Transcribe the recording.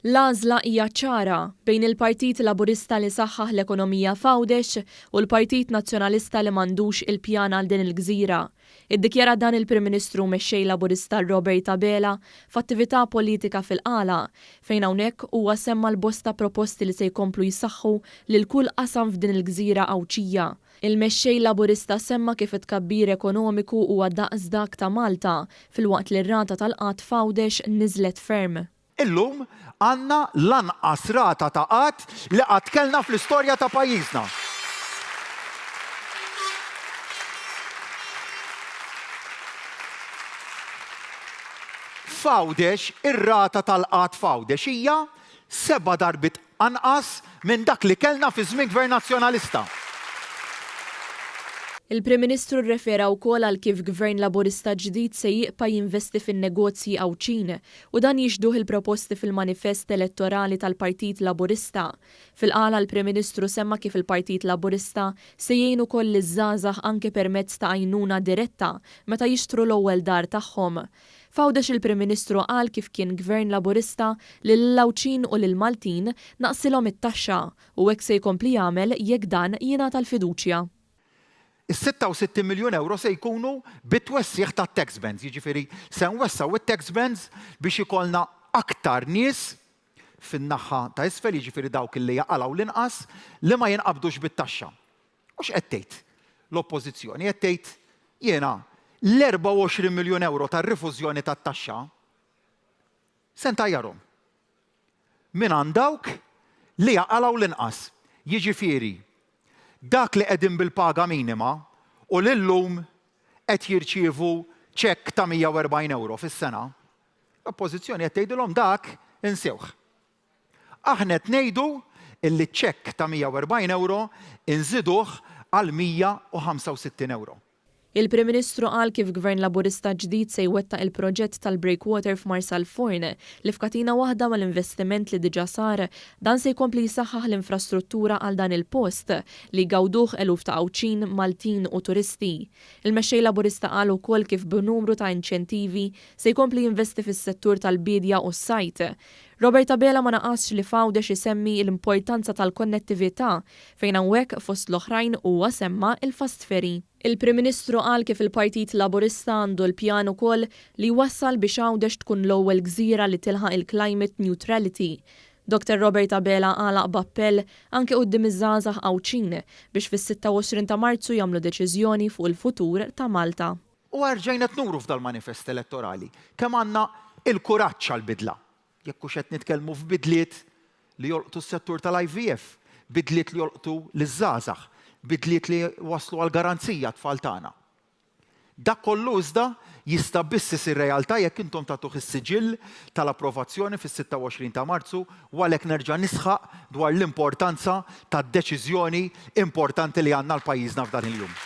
L-għażla hija ċara bejn il-Partit Laburista li saħħaħ l-ekonomija f'Għawdex u l-Partit Nazzjonalista li m'għandux il-pjan għal din il-gżira. Iddikjara dan il-Prim Ministru mexxej Laburista Robert Abela f'attività politika fil-Qala fejn hawnhekk huwa semma l-bosta proposti li se jkomplu jsaħħu lil kull qasam f'din il-gżira Awċija. Il-mexxej Laburista semma kif it-tkabbir ekonomiku huwa daqs dak ta' Malta filwaqt li r-rata tal-qatt f'Għawdex niżlet ferm. Illum għandna l-anqas rata ta' qatt li qatt kellna fl-istorja ta' pajjiżna. F'Għawdex, ir-rata tal-qatt f'Għawdex hija 7 darbit anqas minn dak li kellna fi żmien Gvern Nazzjonalista. Il-Prim Ministru rrefera wkoll għal kif Gvern Laburista ġdid se jibqa' jinvesti fin-negozji Awċin u dan jixduh il-proposti fil-manifest elettorali tal-Partit Laburista. Fil-qala l-Prim Ministru semma kif il-Partit Laburista se jgħin ukoll liż-żgħażagħ anke permezz ta' għajnuna diretta meta jixtru l-ewwel dar tagħhom. F'Għawdex il-Prim Ministru qal kif kien Gvern Laburista li l-Awċin u lil-Maltin naqsilhom it-taxxa u hekk se jkompli jagħmel jekk dan jingħata l-fiduċja. Is-66 miljun euro se jkunu bit-twessieħ tat-tax bands, jiġifieri se nwessaw it-tax bands biex ikollna aktar nies fin-naħa ta' isfel, jiġifieri dawk li jaqalgħu l-inqas li ma jinqabdux bit-taxxa. U x'qed tgħid l-Oppożizzjoni? Qed tgħid jiena l-24 miljun euro tar-rifużjoni tat-taxxa se ntajjarhom minn dawk li jaqalgħu l-inqas. Jiġifieri dak li qegħdin bil-paga minima u lillum qed jirċievu ċekk ta' 140 euro fis-sena. L-Oppożizzjoni qed tgħidilhom dak insewh. Aħna qed ngħidu li ċekk ta' 140 euro inżiduh għal 165 euro. Il-Prim Ministru qal kif Gvern Laburista ġdid se jwettaq il-proġett tal-Breakwater f'Marsal Forn li f'katina waħda mal-investiment li diġà sar dan se jkompli jsaħħaħ l-infrastruttura għal dan il-post li jgawduh eluf ta' Awċin, Maltin u turisti. Il-mexxej Laburista qal ukoll kif b'numru ta' inċentivi se jkompli jinvesti fis-settur tal-bidja u s-sajt. Robert Abela ma naqasx li f'Għawdex isemmi l-importanza tal-konnettività fejn hawnhekk fost l-oħrajn huwa semma il-fast ferry. Il-Prim Ministru qal kif il-Partit Laburista għandu l-pjan ukoll li wassal biex Għawdex tkun l-ewwel gżira li tilħaq il-climate neutrality. Dr. Robert Abela għalaq b'appell anke quddiem iż-żgħażagħ Awċin biex fis-26 ta' Marzu jagħmlu deċiżjoni fuq il-futur ta' Malta. U rġajna tnuru f'dal-manifest elettorali kemm għandna il-kuraġġ għall-bidla. Jekk hux qed nitkellmu f'bidliet li jolqtu s-settur tal-IVF, bidliet li jolqtu liż-żgħażagħ, bidliet li waslu għal garanzija tfal tagħna. Dak kollu iżda jista' biss isir realtà jekk intom tagħtuh is-siġill tal-approvazzjoni fis-26 ta' Marzu u għalhekk nerġa' nisħaq dwar l-importanza tad-deċiżjoni importanti li għandna l-pajjiżna f'dan il-jum.